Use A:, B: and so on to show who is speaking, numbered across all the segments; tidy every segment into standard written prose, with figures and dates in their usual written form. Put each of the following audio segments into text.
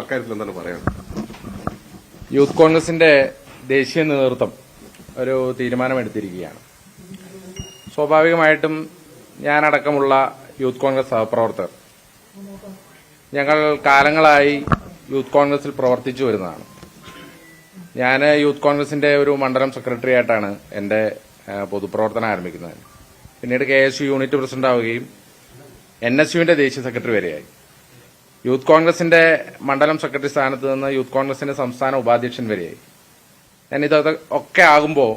A: അക്കാര്യത്തിൽ എന്താണ് പറയാൻ?
B: യൂത്ത് കോൺഗ്രസിന്റെ ദേശീയ നേതൃത്വം ഒരു തീരുമാനമെടുത്തിരിക്കുകയാണ്. സ്വാഭാവികമായിട്ടും ഞാനടക്കമുള്ള യൂത്ത് കോൺഗ്രസ് സഹപ്രവർത്തകർ ഞങ്ങൾ കാലങ്ങളായി യൂത്ത് കോൺഗ്രസിൽ പ്രവർത്തിച്ചു വരുന്നതാണ്. ഞാൻ യൂത്ത് കോൺഗ്രസിന്റെ ഒരു മണ്ഡലം സെക്രട്ടറി ആയിട്ടാണ് എന്റെ പൊതുപ്രവർത്തനം ആരംഭിക്കുന്നത്. പിന്നീട് KSU യൂണിറ്റ് പ്രസിഡന്റ് ആവുകയും NSUവിന്റെ ദേശീയ സെക്രട്ടറി വരെയായി. യൂത്ത് കോൺഗ്രസിന്റെ മണ്ഡലം സെക്രട്ടറി സ്ഥാനത്ത് നിന്ന് യൂത്ത് കോൺഗ്രസിന്റെ സംസ്ഥാന ഉപാധ്യക്ഷൻ വരെയായി. ഒക്കെ ആകുമ്പോൾ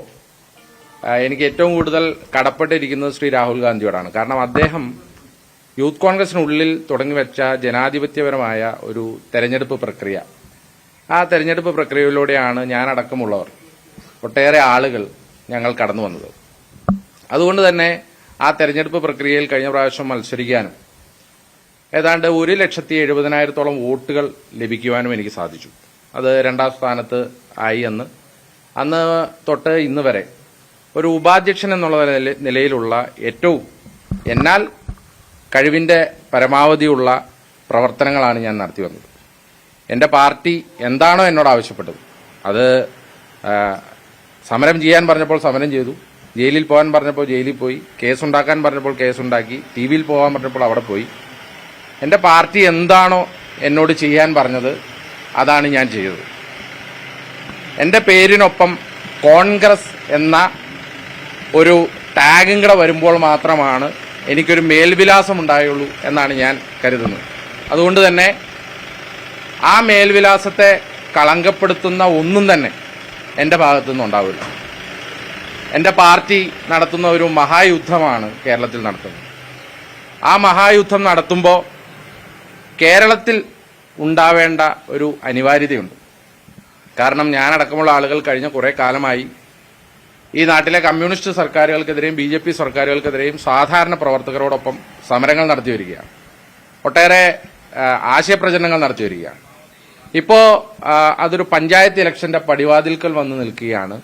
B: എനിക്ക് ഏറ്റവും കൂടുതൽ കടപ്പെട്ടിരിക്കുന്നത് ശ്രീ രാഹുൽ ഗാന്ധിയോടാണ്. കാരണം അദ്ദേഹം യൂത്ത് കോൺഗ്രസിനുള്ളിൽ തുടങ്ങിവെച്ച ജനാധിപത്യപരമായ ഒരു തെരഞ്ഞെടുപ്പ് പ്രക്രിയ, ആ തെരഞ്ഞെടുപ്പ് പ്രക്രിയയിലൂടെയാണ് ഞാനടക്കമുള്ളവർ ഒട്ടേറെ ആളുകൾ ഞങ്ങൾ കടന്നു വന്നത്. അതുകൊണ്ട് തന്നെ ആ തെരഞ്ഞെടുപ്പ് പ്രക്രിയയിൽ കഴിഞ്ഞ പ്രാവശ്യം മത്സരിക്കാനും ഏതാണ്ട് 1,70,000 വോട്ടുകൾ ലഭിക്കുവാനും എനിക്ക് സാധിച്ചു. അത് രണ്ടാം സ്ഥാനത്ത് ആയി. അന്ന് തൊട്ട് ഇന്ന് വരെ ഒരു ഉപാധ്യക്ഷൻ എന്നുള്ള നിലയിലുള്ള ഏറ്റവും എന്നാൽ കഴിവിന്റെ പരമാവധിയുള്ള പ്രവർത്തനങ്ങളാണ് ഞാൻ നടത്തി വന്നത്. എന്റെ പാർട്ടി എന്താണോ എന്നോട് ആവശ്യപ്പെട്ടത്, അത് സമരം ചെയ്യാൻ പറഞ്ഞപ്പോൾ സമരം ചെയ്തു, ജയിലിൽ പോകാൻ പറഞ്ഞപ്പോൾ ജയിലിൽ പോയി, കേസുണ്ടാക്കാൻ പറഞ്ഞപ്പോൾ കേസുണ്ടാക്കി, TV പോകാൻ പറഞ്ഞപ്പോൾ അവിടെ പോയി. എന്റെ പാർട്ടി എന്താണോ എന്നോട് ചെയ്യാൻ പറഞ്ഞത് അതാണ് ഞാൻ ചെയ്തത്. എന്റെ പേരിനൊപ്പം കോൺഗ്രസ് എന്ന ഒരു ടാഗും കൂടെ വരുമ്പോൾ മാത്രമാണ് എനിക്കൊരു മേൽവിലാസം ഉണ്ടായുള്ളൂ എന്നാണ് ഞാൻ കരുതുന്നത്. അതുകൊണ്ട് തന്നെ ആ മേൽവിലാസത്തെ കളങ്കപ്പെടുത്തുന്ന ഒന്നും തന്നെ എന്റെ ഭാഗത്തുനിന്ന് ഉണ്ടാവില്ല. എന്റെ പാർട്ടി നടത്തുന്ന ഒരു മഹായുദ്ധമാണ് കേരളത്തിൽ നടത്തുന്നത്. ആ മഹായുദ്ധം നടത്തുമ്പോൾ കേരളത്തിൽ ഉണ്ടാവേണ്ട ഒരു അനിവാര്യതയുണ്ട്. കാരണം ഞാനടക്കമുള്ള ആളുകൾ കഴിഞ്ഞ കുറെ കാലമായി ഈ നാട്ടിലെ കമ്മ്യൂണിസ്റ്റ് സർക്കാരുകൾക്കെതിരെയും BJP സർക്കാരുകൾക്കെതിരെയും സാധാരണ പ്രവർത്തകരോടൊപ്പം സമരങ്ങൾ നടത്തി വരികയാണ്. ഒട്ടേറെ ആശയപ്രചരണങ്ങൾ നടത്തി വരികയാണ്. ഇപ്പോ അതൊരു പഞ്ചായത്ത് ഇലക്ഷന്റെ പടിവാതിൽക്കൽ വന്ന് നിൽക്കുകയാണ്.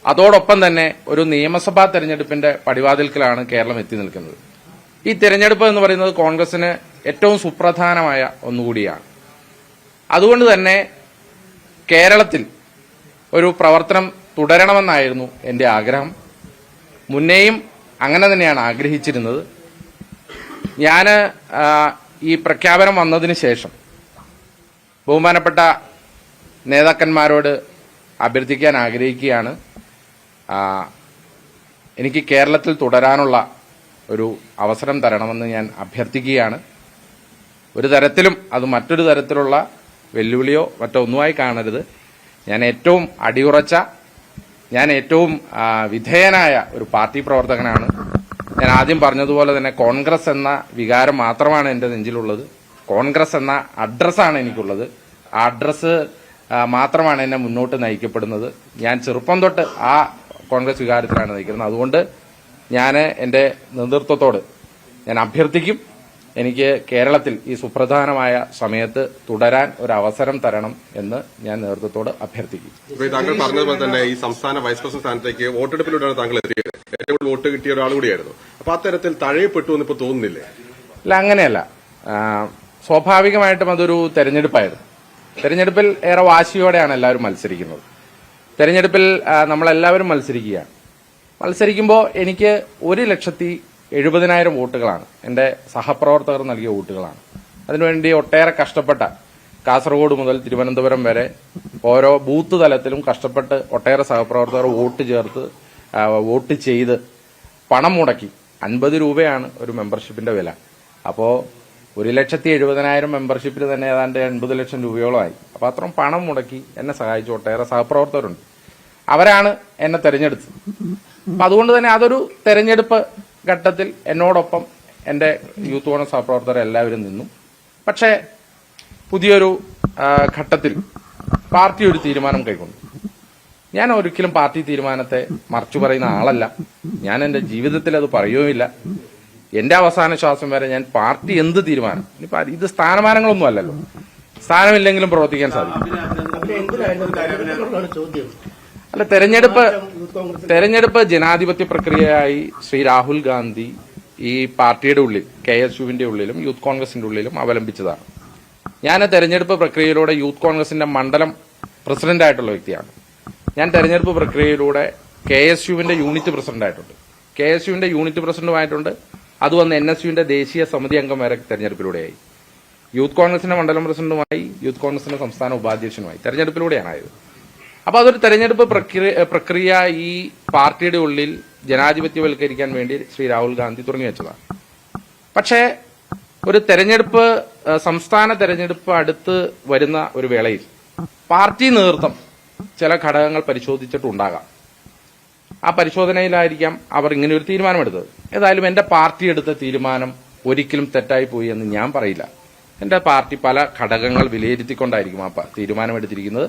B: അതോടൊപ്പം തന്നെ ഒരു നിയമസഭാ തെരഞ്ഞെടുപ്പിന്റെ പടിവാതിൽക്കലാണ് കേരളം എത്തി നിൽക്കുന്നത്. ഈ തെരഞ്ഞെടുപ്പ് എന്ന് പറയുന്നത് കോൺഗ്രസിന് ഏറ്റവും സുപ്രധാനമായ ഒന്നുകൂടിയാണ്. അതുകൊണ്ട് തന്നെ കേരളത്തിൽ ഒരു പ്രവർത്തനം തുടരണമെന്നായിരുന്നു എന്റെ ആഗ്രഹം. മുന്നേയും അങ്ങനെ തന്നെയാണ് ആഗ്രഹിച്ചിരുന്നത്. ഞാൻ ഈ പ്രഖ്യാപനം വന്നതിന് ശേഷം ബഹുമാനപ്പെട്ട നേതാക്കന്മാരോട് അഭ്യർത്ഥിക്കാൻ ആഗ്രഹിക്കുകയാണ്. എനിക്ക് കേരളത്തിൽ തുടരാനുള്ള ഒരു അവസരം തരണമെന്ന് ഞാൻ അഭ്യർത്ഥിക്കുകയാണ്. ഒരു തരത്തിലും അത് മറ്റൊരു തരത്തിലുള്ള വെല്ലുവിളിയോ മറ്റോ ഒന്നുമായി കാണരുത്. ഞാൻ ഏറ്റവും അടിയുറച്ച, ഞാൻ ഏറ്റവും വിധേയനായ ഒരു പാർട്ടി പ്രവർത്തകനാണ്. ഞാൻ ആദ്യം പറഞ്ഞതുപോലെ തന്നെ കോൺഗ്രസ് എന്ന വികാരം മാത്രമാണ് എന്റെ നെഞ്ചിലുള്ളത്. കോൺഗ്രസ് എന്ന അഡ്രസ്സാണ് എനിക്കുള്ളത്. ആ അഡ്രസ്സ് മാത്രമാണ് എന്നെ മുന്നോട്ട് നയിക്കപ്പെടുന്നത്. ഞാൻ ചെറുപ്പം തൊട്ട് ആ കോൺഗ്രസ് വികാരത്തിലാണ് നയിക്കുന്നത്. അതുകൊണ്ട് ഞാൻ എന്റെ നേതൃത്വത്തോട് ഞാൻ അഭ്യർത്ഥിക്കും, എനിക്ക് കേരളത്തിൽ ഈ സുപ്രധാനമായ സമയത്ത് തുടരാൻ ഒരു അവസരം തരണം എന്ന് ഞാൻ നേതൃത്വത്തോട് അഭ്യർത്ഥിക്കും.
A: താങ്കൾ പറഞ്ഞതുപോലെ തന്നെ ഈ സംസ്ഥാന വൈസ് പ്രസിഡന്റ് സ്ഥാനത്തേക്ക് വോട്ടെടുപ്പിലൂടെയാണ് താങ്കൾ എത്തിയത്. ഏറ്റവും കൂടുതൽ വോട്ട് കിട്ടിയ ഒരാൾ കൂടിയായിരുന്നു. അപ്പൊ അത്തരത്തിൽ തഴയപ്പെട്ടു എന്ന് ഇപ്പൊ തോന്നുന്നില്ലേ?
B: അല്ല, അങ്ങനെയല്ല. സ്വാഭാവികമായിട്ടും അതൊരു തെരഞ്ഞെടുപ്പായിരുന്നു. തെരഞ്ഞെടുപ്പിൽ ഏറെ വാശിയോടെയാണ് എല്ലാവരും മത്സരിക്കുന്നത്. തെരഞ്ഞെടുപ്പിൽ നമ്മളെല്ലാവരും മത്സരിക്കുകയാണ്. മത്സരിക്കുമ്പോൾ എനിക്ക് 1,70,000 വോട്ടുകളാണ് എന്റെ സഹപ്രവർത്തകർ നൽകിയ വോട്ടുകളാണ്. അതിനുവേണ്ടി ഒട്ടേറെ കഷ്ടപ്പെട്ട, കാസർഗോഡ് മുതൽ തിരുവനന്തപുരം വരെ ഓരോ ബൂത്ത് തലത്തിലും കഷ്ടപ്പെട്ട് ഒട്ടേറെ സഹപ്രവർത്തകർ വോട്ട് ചെയ്ത് പണം മുടക്കി. 50 രൂപയാണ് ഒരു മെമ്പർഷിപ്പിന്റെ വില. അപ്പോ 1,70,000 മെമ്പർഷിപ്പിന് തന്നെ ഏതാണ്ട് 80 ലക്ഷം രൂപയോളമായി. അപ്പൊ അത്രയും പണം മുടക്കി എന്നെ സഹായിച്ച ഒട്ടേറെ സഹപ്രവർത്തകരുണ്ട്. അവരാണ് എന്നെ തെരഞ്ഞെടുത്തത്. അപ്പൊ അതുകൊണ്ട് തന്നെ അതൊരു തെരഞ്ഞെടുപ്പ് ഘട്ടത്തിൽ എന്നോടൊപ്പം എന്റെ യൂത്ത് കോൺഗ്രസ് സഹപ്രവർത്തകർ എല്ലാവരും നിന്നു. പക്ഷേ പുതിയൊരു ഘട്ടത്തിൽ പാർട്ടി ഒരു തീരുമാനം കൈക്കൊണ്ടു. ഞാൻ ഒരിക്കലും പാർട്ടി തീരുമാനത്തെ മറച്ചു പറയുന്ന ആളല്ല. ഞാൻ എന്റെ ജീവിതത്തിൽ അത് പറയുകയുമില്ല. എന്റെ അവസാന ശ്വാസം വരെ ഞാൻ പാർട്ടി എന്ത് തീരുമാനം, ഇത് സ്ഥാനമാനങ്ങളൊന്നും അല്ലല്ലോ, സ്ഥാനമില്ലെങ്കിലും പ്രവർത്തിക്കാൻ സാധിക്കും. അല്ല, തെരഞ്ഞെടുപ്പ് ജനാധിപത്യ പ്രക്രിയയായി ശ്രീ രാഹുൽ ഗാന്ധി ഈ പാർട്ടിയുടെ ഉള്ളിൽ KSUവിന്റെ ഉള്ളിലും യൂത്ത് കോൺഗ്രസിന്റെ ഉള്ളിലും അവലംബിച്ചതാണ്. ഞാൻ തെരഞ്ഞെടുപ്പ് പ്രക്രിയയിലൂടെ യൂത്ത് കോൺഗ്രസിന്റെ മണ്ഡലം പ്രസിഡന്റായിട്ടുള്ള വ്യക്തിയാണ്. ഞാൻ തെരഞ്ഞെടുപ്പ് പ്രക്രിയയിലൂടെ KSUവിന്റെ യൂണിറ്റ് പ്രസിഡന്റായിട്ടുണ്ട്. KSUവിന്റെ യൂണിറ്റ് പ്രസിഡന്റുമായിട്ടുണ്ട്. അത് വന്ന് NSUവിന്റെ ദേശീയ സമിതി അംഗം വരെ തെരഞ്ഞെടുപ്പിലൂടെയായി. യൂത്ത് കോൺഗ്രസിന്റെ മണ്ഡലം പ്രസിഡന്റുമായി, യൂത്ത് കോൺഗ്രസിന്റെ സംസ്ഥാന ഉപാധ്യക്ഷനുമായി തെരഞ്ഞെടുപ്പിലൂടെയാണ് ആയത്. അപ്പോൾ അതൊരു തെരഞ്ഞെടുപ്പ് പ്രക്രിയ ഈ പാർട്ടിയുടെ ഉള്ളിൽ ജനാധിപത്യവൽക്കരിക്കാൻ വേണ്ടി ശ്രീ രാഹുൽ ഗാന്ധി തുടങ്ങി വെച്ചതാണ്. പക്ഷേ ഒരു തെരഞ്ഞെടുപ്പ്, സംസ്ഥാന തെരഞ്ഞെടുപ്പ് അടുത്ത് വരുന്ന ഒരു വേളയിൽ പാർട്ടി നേതൃത്വം ചില ഘടകങ്ങൾ പരിശോധിച്ചിട്ടുണ്ടാകാം. ആ പരിശോധനയിലായിരിക്കാം അവർ ഇങ്ങനെ ഒരു തീരുമാനമെടുത്തത്. ഏതായാലും എന്റെ പാർട്ടി എടുത്ത തീരുമാനം ഒരിക്കലും തെറ്റായി പോയി എന്ന് ഞാൻ പറയില്ല. എന്റെ പാർട്ടി പല ഘടകങ്ങൾ വിലയിരുത്തിക്കൊണ്ടായിരിക്കും ആ തീരുമാനമെടുത്തിരിക്കുന്നത്.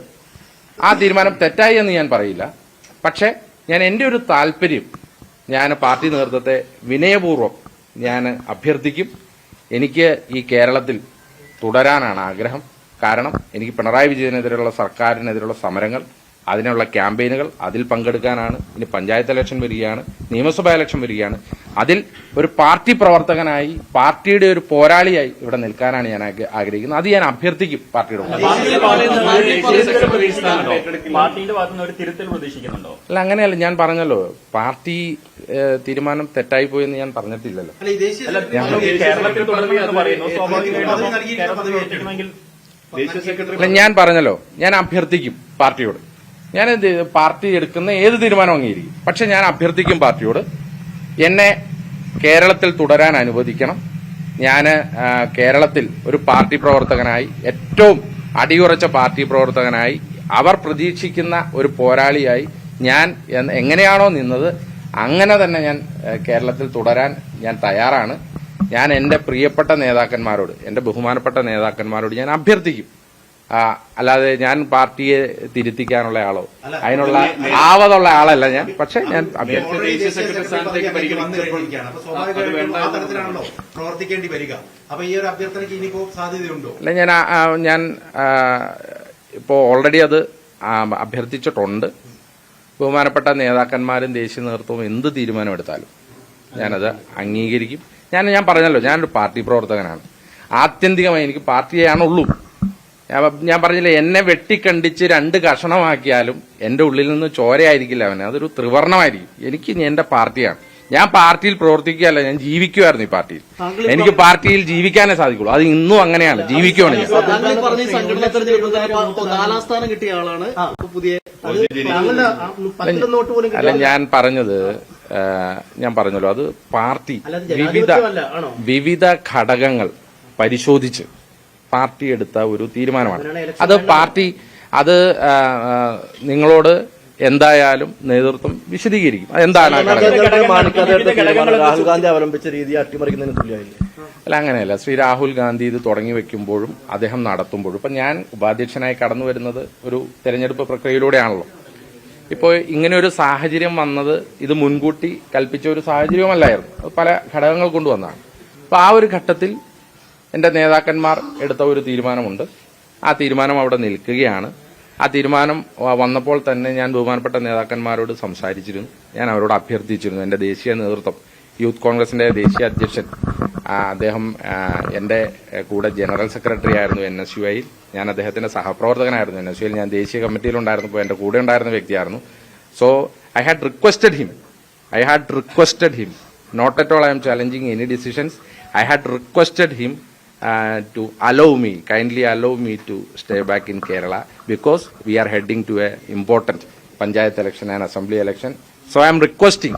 B: ആ തീരുമാനം തെറ്റായി എന്ന് ഞാൻ പറയില്ല. പക്ഷേ ഞാൻ എന്റെ ഒരു താല്പര്യം, ഞാൻ പാർട്ടി നേതൃത്വത്തെ വിനയപൂർവ്വം ഞാൻ അഭ്യർത്ഥിക്കും. എനിക്ക് ഈ കേരളത്തിൽ തുടരാനാണ് ആഗ്രഹം. കാരണം എനിക്ക് പിണറായി വിജയനെതിരെയുള്ള സർക്കാരിനെതിരെയുള്ള സമരങ്ങൾ, അതിനുള്ള ക്യാമ്പയിനുകൾ, അതിൽ പങ്കെടുക്കാനാണ്. ഇനി പഞ്ചായത്ത് ഇലക്ഷൻ വരികയാണ്, നിയമസഭാ ഇലക്ഷൻ വരികയാണ്. അതിൽ ഒരു പാർട്ടി പ്രവർത്തകനായി, പാർട്ടിയുടെ ഒരു പോരാളിയായി ഇവിടെ നിൽക്കാനാണ് ഞാൻ ആഗ്രഹിക്കുന്നത്. അത് ഞാൻ അഭ്യർത്ഥിക്കും പാർട്ടിയുടെ. അല്ല, അങ്ങനെയല്ല. ഞാൻ പറഞ്ഞല്ലോ, പാർട്ടി തീരുമാനം തെറ്റായി പോയെന്ന് ഞാൻ പറഞ്ഞിട്ടില്ലല്ലോ. അല്ല, ഞാൻ പറഞ്ഞല്ലോ, ഞാൻ അഭ്യർത്ഥിക്കും പാർട്ടിയോട്. ഞാൻ പാർട്ടി എടുക്കുന്ന ഏത് തീരുമാനം അംഗീകരിക്കും. പക്ഷെ ഞാൻ അഭ്യർത്ഥിക്കും പാർട്ടിയോട്, എന്നെ കേരളത്തിൽ തുടരാൻ അനുവദിക്കണം. ഞാൻ കേരളത്തിൽ ഒരു പാർട്ടി പ്രവർത്തകനായി, ഏറ്റവും അടിയുറച്ച പാർട്ടി പ്രവർത്തകനായി, അവർ പ്രതീക്ഷിക്കുന്ന ഒരു പോരാളിയായി ഞാൻ എങ്ങനെയാണോ നിന്നത് അങ്ങനെ തന്നെ ഞാൻ കേരളത്തിൽ തുടരാൻ ഞാൻ തയ്യാറാണ്. ഞാൻ എന്റെ പ്രിയപ്പെട്ട നേതാക്കന്മാരോട്, എന്റെ ബഹുമാനപ്പെട്ട നേതാക്കന്മാരോട് ഞാൻ അഭ്യർത്ഥിക്കും. അല്ലാതെ ഞാൻ പാർട്ടിയെ തിരുത്തിക്കാനുള്ള ആളോ അതിനുള്ള ആവതുള്ള ആളല്ല ഞാൻ. പക്ഷെ ഞാൻ അല്ല, ഞാൻ ഇപ്പോ ഓൾറെഡി അത് അഭ്യർത്ഥിച്ചിട്ടുണ്ട്. ബഹുമാനപ്പെട്ട നേതാക്കന്മാരും ദേശീയ നേതൃത്വവും എന്ത് തീരുമാനമെടുത്താലും ഞാനത് അംഗീകരിക്കും. ഞാൻ പറഞ്ഞല്ലോ, ഞാനൊരു പാർട്ടി പ്രവർത്തകനാണ്. ആത്യന്തികമായി എനിക്ക് പാർട്ടിയാണുള്ളൂ. ഞാൻ പറഞ്ഞില്ലേ, എന്നെ വെട്ടിക്കണ്ടിച്ച് 2 കഷണമാക്കിയാലും എന്റെ ഉള്ളിൽ നിന്ന് ചോരയായിരിക്കില്ല അവന്, അതൊരു ത്രിവർണമായിരിക്കും. എനിക്ക് എന്റെ പാർട്ടിയാണ്. ഞാൻ പാർട്ടിയിൽ പ്രവർത്തിക്കുകയല്ല, ഞാൻ ജീവിക്കുമായിരുന്നു ഈ പാർട്ടിയിൽ. എനിക്ക് പാർട്ടിയിൽ ജീവിക്കാനേ സാധിക്കുള്ളൂ. അത് ഇന്നും അങ്ങനെയാണ്, ജീവിക്കുവാണ് ഞാൻ. അല്ല, ഞാൻ പറഞ്ഞല്ലോ, അത് പാർട്ടി വിവിധ ഘടകങ്ങൾ പരിശോധിച്ച് പാർട്ടി എടുത്ത ഒരു തീരുമാനമാണ്. അത് പാർട്ടി നിങ്ങളോട് എന്തായാലും നേതൃത്വം വിശദീകരിക്കും. എന്താണ്
C: രാഹുൽ ഗാന്ധി അവലംബിച്ച രീതി അട്ടിമറിക്കുന്നതിന് തുല്യമായില്ലേ?
B: അല്ല, അങ്ങനെയല്ല. ശ്രീ രാഹുൽ ഗാന്ധി ഇത് തുടങ്ങി വെക്കുമ്പോഴും അദ്ദേഹം നടത്തുമ്പോഴും, ഇപ്പൊ ഞാൻ ഉപാധ്യക്ഷനായി കടന്നു വരുന്നത് ഒരു തെരഞ്ഞെടുപ്പ് പ്രക്രിയയിലൂടെയാണല്ലോ. ഇപ്പോൾ ഇങ്ങനെ ഒരു സാഹചര്യം വന്നത് ഇത് മുൻകൂട്ടി കൽപ്പിച്ച ഒരു സാഹചര്യമല്ലായിരുന്നു. അത് പല ഘടകങ്ങൾ കൊണ്ടുവന്നതാണ്. അപ്പൊ ആ ഒരു ഘട്ടത്തിൽ എന്റെ നേതാക്കന്മാർ എടുത്ത ഒരു തീരുമാനമുണ്ട്. ആ തീരുമാനം അവിടെ നിൽക്കുകയാണ്. ആ തീരുമാനം വന്നപ്പോൾ തന്നെ ഞാൻ ബഹുമാനപ്പെട്ട നേതാക്കന്മാരോട് സംസാരിച്ചിരുന്നു. ഞാൻ അവരോട് അഭ്യർത്ഥിച്ചിരുന്നു. എന്റെ ദേശീയ നേതൃത്വം, യൂത്ത് കോൺഗ്രസിന്റെ ദേശീയ അധ്യക്ഷൻ, അദ്ദേഹം എന്റെ കൂടെ ജനറൽ സെക്രട്ടറി ആയിരുന്നു NSUI. ഞാൻ അദ്ദേഹത്തിന്റെ സഹപ്രവർത്തകനായിരുന്നു. NSUI ഞാൻ ദേശീയ കമ്മിറ്റിയിലുണ്ടായിരുന്നപ്പോൾ എന്റെ കൂടെ ഉണ്ടായിരുന്ന വ്യക്തിയായിരുന്നു. So I had requested him, not at all I am challenging any decisions. I had requested him to kindly allow me to stay back in Kerala because we are heading to a important Panchayat election and assembly election. So I am requesting.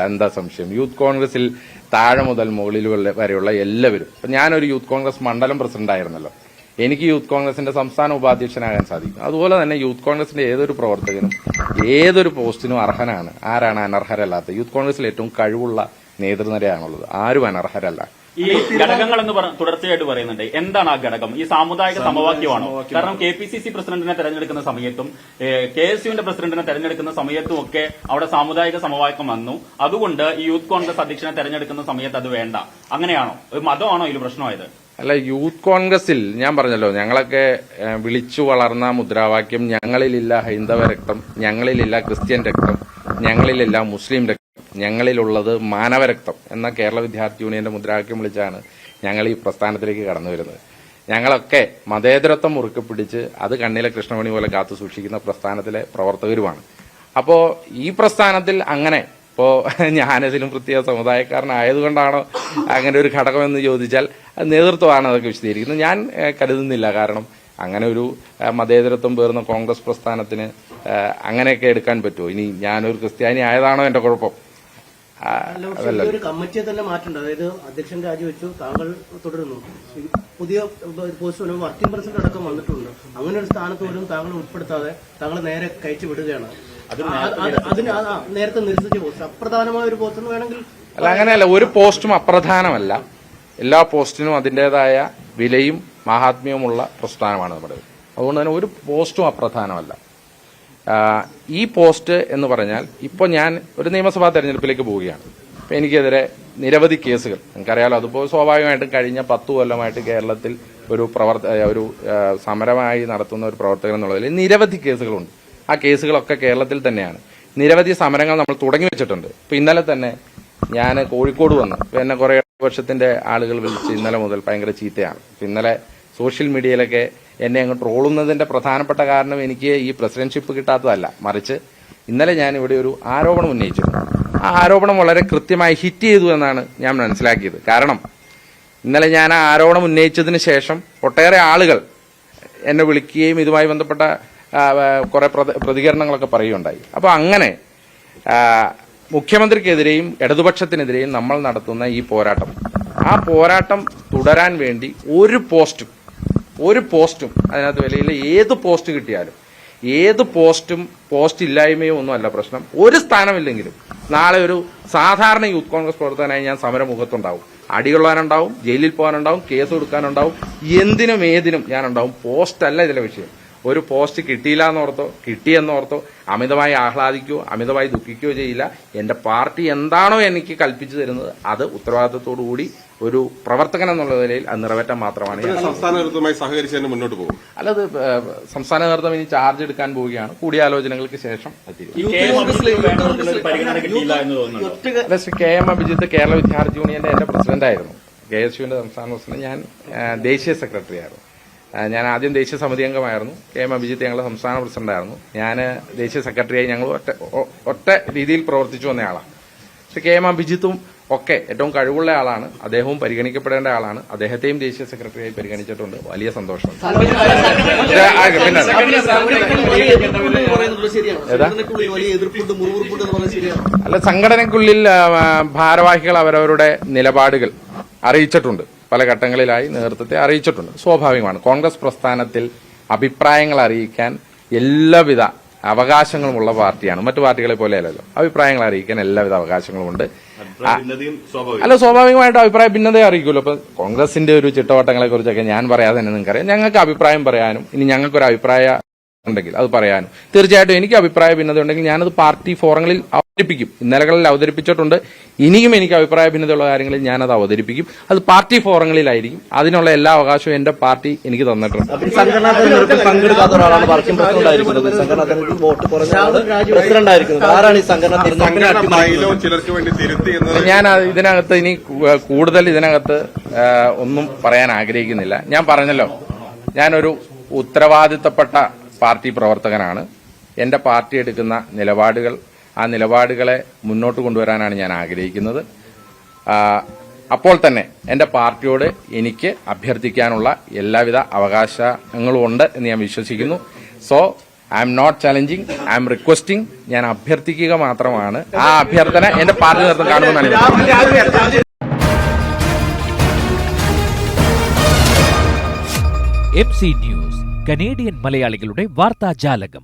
B: എന്താ സംശയം? Youth കോൺഗ്രസിൽ താഴെ മുതൽ മുകളിൽ വരെയുള്ള എല്ലാവരും. ഞാനൊരു youth Congress മണ്ഡലം പ്രസിഡന്റ് ആയിരുന്നല്ലോ. എനിക്ക് യൂത്ത് കോൺഗ്രസിന്റെ സംസ്ഥാന ഉപാധ്യക്ഷനാകാൻ സാധിക്കും. അതുപോലെ തന്നെ യൂത്ത് കോൺഗ്രസിന്റെ ഏതൊരു പ്രവർത്തകനും ഏതൊരു പോസ്റ്റിനും അർഹനാണ്. ആരാണ് അനർഹരല്ലാത്ത? യൂത്ത് കോൺഗ്രസിൽ ഏറ്റവും കഴിവുള്ള നേതൃനിരയാണുള്ളത്. ആരും അനർഹരല്ല.
D: ഈ ഘടകങ്ങൾ എന്ന് തുടർച്ചയായിട്ട് പറയുന്നുണ്ട്. എന്താണ് ആ ഘടകം? ഈ സാമുദായിക സമവാക്യമാണോ? കാരണം KPCC പ്രസിഡന്റിനെ തെരഞ്ഞെടുക്കുന്ന സമയത്തും KSUവിന്റെ പ്രസിഡന്റിനെ തെരഞ്ഞെടുക്കുന്ന സമയത്തും ഒക്കെ അവിടെ സാമുദായിക സമവാക്യം വന്നു. അതുകൊണ്ട് ഈ യൂത്ത് കോൺഗ്രസ് അധ്യക്ഷനെ തെരഞ്ഞെടുക്കുന്ന സമയത്ത് അത് വേണ്ട, അങ്ങനെയാണോ? മതമാണോ ഇതിൽ പ്രശ്നമായത്?
B: അല്ല, യൂത്ത് കോൺഗ്രസിൽ ഞാൻ പറഞ്ഞല്ലോ, ഞങ്ങളൊക്കെ വിളിച്ചു വളർന്ന മുദ്രാവാക്യം ഞങ്ങളിലില്ല ഹൈന്ദവ രക്തം, ഞങ്ങളിലില്ല ക്രിസ്ത്യൻ രക്തം, ഞങ്ങളിലില്ല മുസ്ലിം രക്തം, ഞങ്ങളിലുള്ളത് മാനവരക്തം എന്ന കേരള വിദ്യാർത്ഥി യൂണിയന്റെ മുദ്രാവാക്യം വിളിച്ചാണ് ഞങ്ങൾ ഈ പ്രസ്ഥാനത്തിലേക്ക് കടന്നു വരുന്നത്. ഞങ്ങളൊക്കെ മതേതരത്വം മുറുക്കെ പിടിച്ച് അത് കണ്ണിലെ കൃഷ്ണമണി പോലെ കാത്തു സൂക്ഷിക്കുന്ന പ്രസ്ഥാനത്തിലെ പ്രവർത്തകരുമാണ്. അപ്പോ ഈ പ്രസ്ഥാനത്തിൽ അങ്ങനെ ഇപ്പോ ഞാനതിലും പ്രത്യേക സമുദായക്കാരനായതുകൊണ്ടാണോ അങ്ങനെ ഒരു ഘടകമെന്ന് ചോദിച്ചാൽ നേതൃത്വമാണ് അതൊക്കെ വിശദീകരിക്കുന്നത്. ഞാൻ കരുതുന്നില്ല. കാരണം അങ്ങനെ ഒരു മതേതരത്വം പേർന്ന കോൺഗ്രസ് പ്രസ്ഥാനത്തിന് അങ്ങനെയൊക്കെ എടുക്കാൻ പറ്റുമോ? ഇനി ഞാനൊരു ക്രിസ്ത്യാനി ആയതാണോ എന്റെ കുഴപ്പം?
C: അതല്ല, ഒരു കമ്മിറ്റിയെ തന്നെ മാറ്റേണ്ട. അതായത് അധ്യക്ഷൻ രാജിവെച്ചു, താങ്കൾ തുടരുന്നു, പുതിയ പോസ്റ്റ് വർക്കിംഗ് പ്രസിഡന്റ് അടക്കം വന്നിട്ടുണ്ട്. അങ്ങനെ ഒരു സ്ഥാനത്ത് പോലും താങ്കൾ ഉൾപ്പെടുത്താതെ താങ്കൾ നേരെ കയറ്റി വിടുകയാണ്. അതിന് നേരത്തെ നിരസിച്ച പോസ്റ്റ് അപ്രധാനമായ ഒരു പോസ്റ്റ് എന്ന് വേണമെങ്കിൽ
B: അല്ല, അങ്ങനെയല്ല. ഒരു പോസ്റ്റും അപ്രധാനമല്ല. എല്ലാ പോസ്റ്റിനും അതിന്റേതായ വിലയും മഹാത്മ്യവുമുള്ള പ്രസ്ഥാനമാണ് നമ്മുടേത്. അതുകൊണ്ട് തന്നെ ഒരു പോസ്റ്റും അപ്രധാനമല്ല. ഈ പോസ്റ്റ് എന്ന് പറഞ്ഞാൽ ഇപ്പോൾ ഞാൻ ഒരു നിയമസഭാ തെരഞ്ഞെടുപ്പിലേക്ക് പോവുകയാണ്. അപ്പം എനിക്കെതിരെ നിരവധി കേസുകൾ, നിങ്ങൾക്കറിയാലോ, അതിപ്പോൾ സ്വാഭാവികമായിട്ടും കഴിഞ്ഞ 10 കൊല്ലമായിട്ട് കേരളത്തിൽ ഒരു സമരമായി നടത്തുന്ന ഒരു പ്രവർത്തകൻ എന്നുള്ളതിൽ നിരവധി കേസുകളുണ്ട്. ആ കേസുകളൊക്കെ കേരളത്തിൽ തന്നെയാണ്. നിരവധി സമരങ്ങൾ നമ്മൾ തുടങ്ങി വെച്ചിട്ടുണ്ട്. ഇപ്പം ഇന്നലെ തന്നെ ഞാൻ കോഴിക്കോട് വന്നു. എന്നെ കുറേ വർഷത്തിന്റെ ആളുകൾ വിളിച്ച് ഇന്നലെ മുതൽ ഭയങ്കര ചീത്തയാണ്. ഇന്നലെ സോഷ്യൽ മീഡിയയിലൊക്കെ എന്നെ അങ്ങ് ട്രോളുന്നതിന്റെ പ്രധാനപ്പെട്ട കാരണം എനിക്ക് ഈ പ്രസിഡന്റ്ഷിപ്പ് കിട്ടാത്തതല്ല, മറിച്ച് ഇന്നലെ ഞാൻ ഇവിടെ ഒരു ആരോപണം ഉന്നയിച്ചിരുന്നു. ആ ആരോപണം വളരെ കൃത്യമായി ഹിറ്റ് ചെയ്തു എന്നാണ് ഞാൻ മനസ്സിലാക്കിയത്. കാരണം ഇന്നലെ ഞാൻ ആ ആരോപണം ഉന്നയിച്ചതിന് ശേഷം ഒട്ടേറെ ആളുകൾ എന്നെ വിളിക്കുകയും ഇതുമായി ബന്ധപ്പെട്ട കുറെ പ്രതികരണങ്ങളൊക്കെ പറയുകയുണ്ടായി. അപ്പോൾ അങ്ങനെ മുഖ്യമന്ത്രിക്കെതിരെയും ഇടതുപക്ഷത്തിനെതിരെയും നമ്മൾ നടത്തുന്ന ഈ പോരാട്ടം, ആ പോരാട്ടം തുടരാൻ വേണ്ടി ഒരു പോസ്റ്റും അതിനകത്ത് വിലയില്ല. ഏത് പോസ്റ്റ് കിട്ടിയാലും, ഏത് പോസ്റ്റ് ഇല്ലായ്മയോ ഒന്നുമല്ല പ്രശ്നം. ഒരു സ്ഥാനമില്ലെങ്കിലും നാളെ ഒരു സാധാരണ യൂത്ത് കോൺഗ്രസ് പ്രവർത്തകനായി ഞാൻ സമരമുഖത്തുണ്ടാവും. അടികൊള്ളാനുണ്ടാവും, ജയിലിൽ പോകാനുണ്ടാവും, കേസ് കൊടുക്കാനുണ്ടാവും, എന്തിനും ഏതിനും ഞാനുണ്ടാവും. പോസ്റ്റല്ല ഇതിലെ വിഷയം. ഒരു പോസ്റ്റ് കിട്ടിയില്ല എന്നോർത്തോ കിട്ടിയെന്നോർത്തോ അമിതമായി ആഹ്ലാദിക്കുകയോ അമിതമായി ദുഃഖിക്കുകയോ ചെയ്യില്ല. എന്റെ പാർട്ടി എന്താണോ എനിക്ക് കൽപ്പിച്ചു തരുന്നത് അത് ഉത്തരവാദിത്തത്തോടുകൂടി ഒരു പ്രവർത്തകൻ എന്നുള്ള നിലയിൽ അത് നിറവേറ്റാൻ മാത്രമാണ്.
A: സംസ്ഥാന നേതൃത്വവുമായി സഹകരിച്ച് തന്നെ മുന്നോട്ട് പോകും.
B: അല്ലത് സംസ്ഥാന നേതൃത്വം ഇനി ചാർജ് എടുക്കാൻ പോവുകയാണ്. കൂടിയാലോചനകൾക്ക് ശേഷം ശ്രീ KM അഭിജിത്ത് കേരള വിദ്യാർത്ഥി യൂണിയന്റെ എന്റെ പ്രസിഡന്റായിരുന്നു. KSUവിന്റെ സംസ്ഥാന പ്രസിഡന്റ്. ഞാൻ ദേശീയ സെക്രട്ടറി ആയിരുന്നു. ഞാൻ ആദ്യം ദേശീയ സമിതി അംഗമായിരുന്നു. KM അഭിജിത്ത് ഞങ്ങളുടെ സംസ്ഥാന പ്രസിഡന്റായിരുന്നു. ഞാൻ ദേശീയ സെക്രട്ടറിയായി ഞങ്ങൾ ഒറ്റ രീതിയിൽ പ്രവർത്തിച്ചു വന്നയാളാണ്. പക്ഷെ KM അഭിജിത്തും ഒക്കെ ഏറ്റവും കഴിവുള്ള ആളാണ്. അദ്ദേഹവും പരിഗണിക്കപ്പെടേണ്ട ആളാണ്. അദ്ദേഹത്തെയും ദേശീയ സെക്രട്ടറിയായി പരിഗണിച്ചിട്ടുണ്ട്. വലിയ സന്തോഷം. അല്ല, സംഘടനയ്ക്കുള്ളിൽ ഭാരവാഹികൾ അവരവരുടെ നിലപാടുകൾ അറിയിച്ചിട്ടുണ്ട്. പല ഘട്ടങ്ങളിലായി നേതൃത്വത്തെ അറിയിച്ചിട്ടുണ്ട്. സ്വാഭാവികമാണ്. കോൺഗ്രസ് പ്രസ്ഥാനത്തിൽ അഭിപ്രായങ്ങൾ അറിയിക്കാൻ എല്ലാവിധ അവകാശങ്ങളുമുള്ള പാർട്ടിയാണ്. മറ്റു പാർട്ടികളെ പോലെയല്ലല്ലോ. അഭിപ്രായങ്ങൾ അറിയിക്കാൻ എല്ലാവിധ അവകാശങ്ങളുമുണ്ട്. അല്ല, സ്വാഭാവികമായിട്ടും അഭിപ്രായ ഭിന്നതയെ അറിയിക്കുമല്ലോ. ഇപ്പൊ കോൺഗ്രസിന്റെ ഒരു ചിട്ടവട്ടങ്ങളെ കുറിച്ചൊക്കെ ഞാൻ പറയാതെ തന്നെ നിങ്ങൾക്കറിയാം. ഞങ്ങൾക്ക് അഭിപ്രായം പറയാനും ഇനി ഞങ്ങൾക്കൊരു അഭിപ്രായ ഉണ്ടെങ്കിൽ അത് പറയാനും തീർച്ചയായിട്ടും എനിക്ക് അഭിപ്രായ ഭിന്നത ഉണ്ടെങ്കിൽ ഞാനത് പാർട്ടി ഫോറങ്ങളിൽ അവതരിപ്പിക്കും. ഇന്നലകളിൽ അവതരിപ്പിച്ചിട്ടുണ്ട്. ഇനിയും എനിക്ക് അഭിപ്രായ ഭിന്നതയുള്ള കാര്യങ്ങളിൽ ഞാനത് അവതരിപ്പിക്കും. അത് പാർട്ടി ഫോറങ്ങളിലായിരിക്കും. അതിനുള്ള എല്ലാ അവകാശവും എന്റെ പാർട്ടി എനിക്ക് തന്നിട്ടുണ്ട്.
C: സംഘടനാ തെരഞ്ഞെടുപ്പിൽ പങ്കെടുക്കാത്ത ഒരാളാണ് വർക്കിംഗ് പ്രസിഡന്റ് ആയിരിക്കുന്നത്. സംഘടനാ തെരഞ്ഞെടുപ്പിൽ വോട്ട് കുറഞ്ഞ പ്രസിഡന്റ് ആയിരിക്കുന്നത്. ആരാണ് ഈ സംഘടന
B: ഞാൻ ഇതിനകത്ത് ഇനി കൂടുതൽ ഒന്നും പറയാൻ ആഗ്രഹിക്കുന്നില്ല. ഞാൻ പറഞ്ഞല്ലോ, ഞാനൊരു ഉത്തരവാദിത്തപ്പെട്ട പാർട്ടി പ്രവർത്തകനാണ്. എന്റെ പാർട്ടി എടുക്കുന്ന നിലപാടുകൾ, ആ നിലപാടുകളെ മുന്നോട്ട് കൊണ്ടുവരാനാണ് ഞാൻ ആഗ്രഹിക്കുന്നത്. അപ്പോൾ തന്നെ എന്റെ പാർട്ടിയോട് എനിക്ക് അഭ്യർത്ഥിക്കാനുള്ള എല്ലാവിധ അവകാശങ്ങളും ഉണ്ട് എന്ന് ഞാൻ വിശ്വസിക്കുന്നു. So I am not challenging, I am requesting. ഞാൻ അഭ്യർത്ഥിക്കുക മാത്രമാണ്. ആ അഭ്യർത്ഥന എന്റെ പാർട്ടി നേതൃത്വം കാണുമെന്നാണ്.
E: MC ന്യൂസ്, കനേഡിയൻ മലയാളികളുടെ വാർത്താജാലകം.